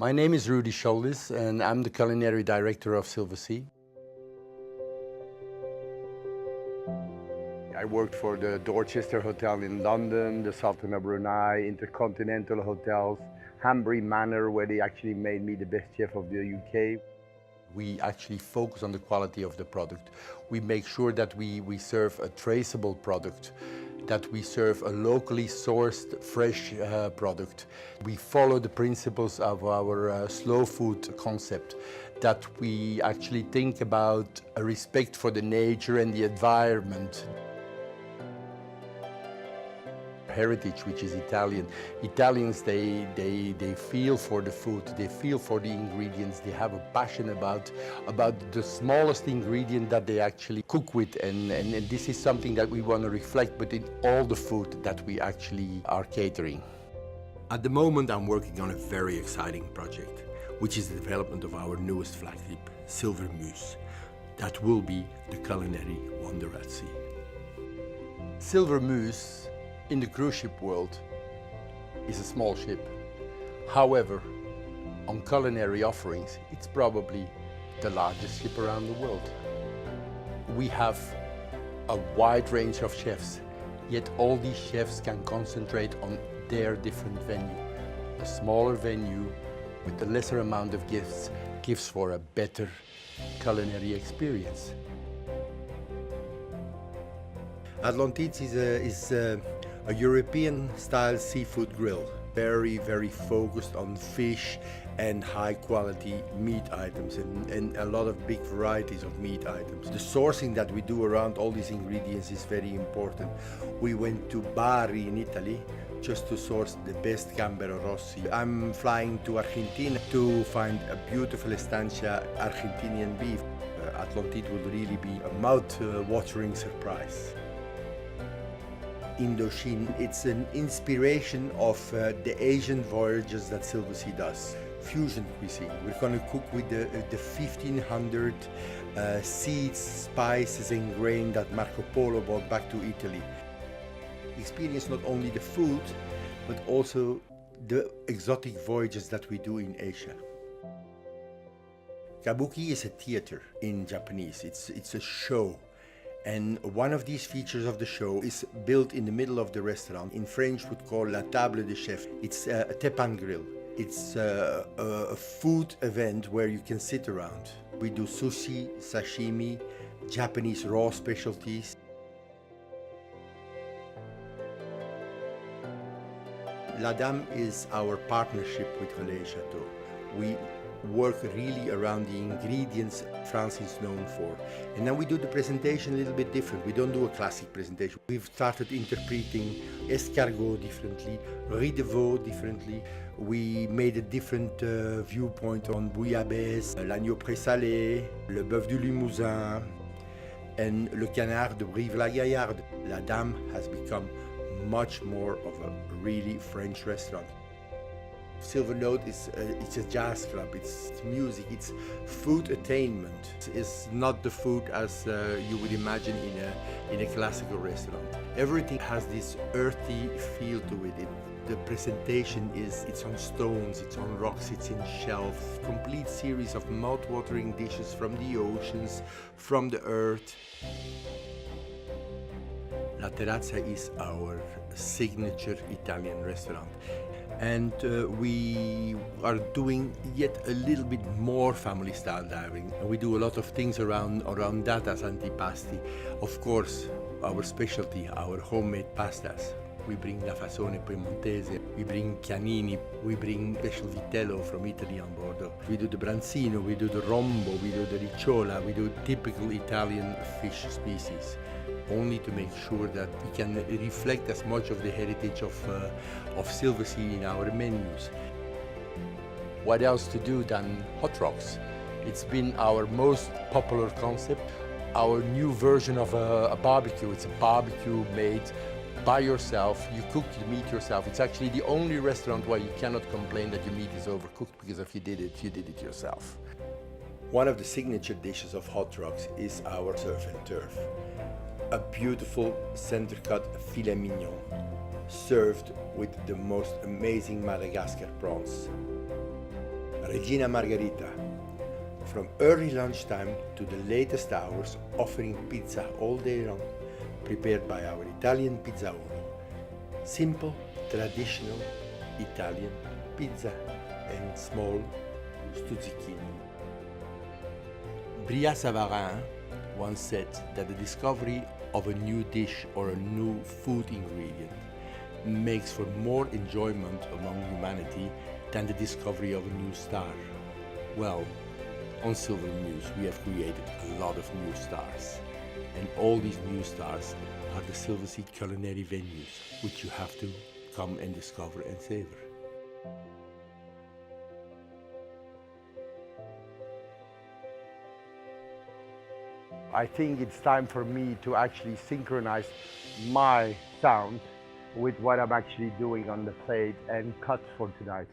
My name is Rudi Scholdis and I'm the Culinary Director of Silversea. I worked for the Dorchester Hotel in London, the Sultan of Brunei, Intercontinental Hotels, Hanbury Manor, where they actually made me the best chef of the UK. We actually focus on the quality of the product. We make sure that we serve a traceable product, that we serve a locally sourced, fresh product. We follow the principles of our slow food concept, that we actually think about a respect for the nature and the environment. Heritage, which is Italian. Italians, they feel for the food, they feel for the ingredients, they have a passion about the smallest ingredient that they actually cook with, and this is something that we want to reflect, but in all the food that we actually are catering. At the moment, I'm working on a very exciting project, which is the development of our newest flagship, Silver Muse. That will be the culinary wonder at sea. Silver Muse in the cruise ship world is a small ship. However, on culinary offerings, it's probably the largest ship around the world. We have a wide range of chefs, yet all these chefs can concentrate on their different venue. A smaller venue with a lesser amount of gifts gives for a better culinary experience. Atlantis is a European-style seafood grill, very focused on fish and high-quality meat items and a lot of big varieties of meat items. The sourcing that we do around all these ingredients is very important. We went to Bari in Italy just to source the best Gambero Rossi. I'm flying to Argentina to find a beautiful estancia Argentinian beef. Atlantis will really be a mouth-watering surprise. Indochine, it's an inspiration of the Asian voyages that Silversea does. Fusion cuisine. We're going to cook with the 1500 seeds, spices and grain that Marco Polo brought back to Italy. Experience not only the food, but also the exotic voyages that we do in Asia. Kabuki is a theater in Japanese. It's a show. And one of these features of the show is built in the middle of the restaurant. In French, would call la table de chef. It's a tepan grill. It's a food event where you can sit around. We do sushi, sashimi, Japanese raw specialties. La Dame is our partnership with Relais Chateau. We work really around the ingredients France is known for. And now we do the presentation a little bit different. We don't do a classic presentation. We've started interpreting escargot differently, riz de veau differently. We made a different viewpoint on bouillabaisse, l'agneau présalé, le bœuf du Limousin, and le canard de Brive-la-Gaillarde. La Dame has become much more of a really French restaurant. Silver Note is it's a jazz club, it's music, it's food attainment. It's not the food as you would imagine in a classical restaurant. Everything has this earthy feel to it. The presentation it's on stones, it's on rocks, it's in shelves. Complete series of mouth-watering dishes from the oceans, from the earth. La Terrazza is our signature Italian restaurant. And we are doing yet a little bit more family-style dining. We do a lot of things around that as antipasti. Of course, our specialty, our homemade pastas. We bring la fagioli piemontese, we bring chianini, we bring special vitello from Italy on board. We do the branzino, we do the rombo, we do the ricciola, we do typical Italian fish species. Only to make sure that we can reflect as much of the heritage of Silversea in our menus. What else to do than hot rocks? It's been our most popular concept. Our new version of a barbecue. It's a barbecue made by yourself. You cook the meat yourself. It's actually the only restaurant where you cannot complain that your meat is overcooked, because if you did it yourself. One of the signature dishes of Hot Rocks is our surf and turf. A beautiful center-cut filet mignon, served with the most amazing Madagascar prawns. Regina Margherita. From early lunchtime to the latest hours, offering pizza all day long, prepared by our Italian pizzaolo. Simple, traditional Italian pizza and small stuzzichini. Bria Savarin once said that the discovery of a new dish or a new food ingredient makes for more enjoyment among humanity than the discovery of a new star. Well, on Silver Muse we have created a lot of new stars, and all these new stars are the Silversea culinary venues, which you have to come and discover and savor. I think it's time for me to actually synchronize my sound with what I'm actually doing on the plate and cut for tonight.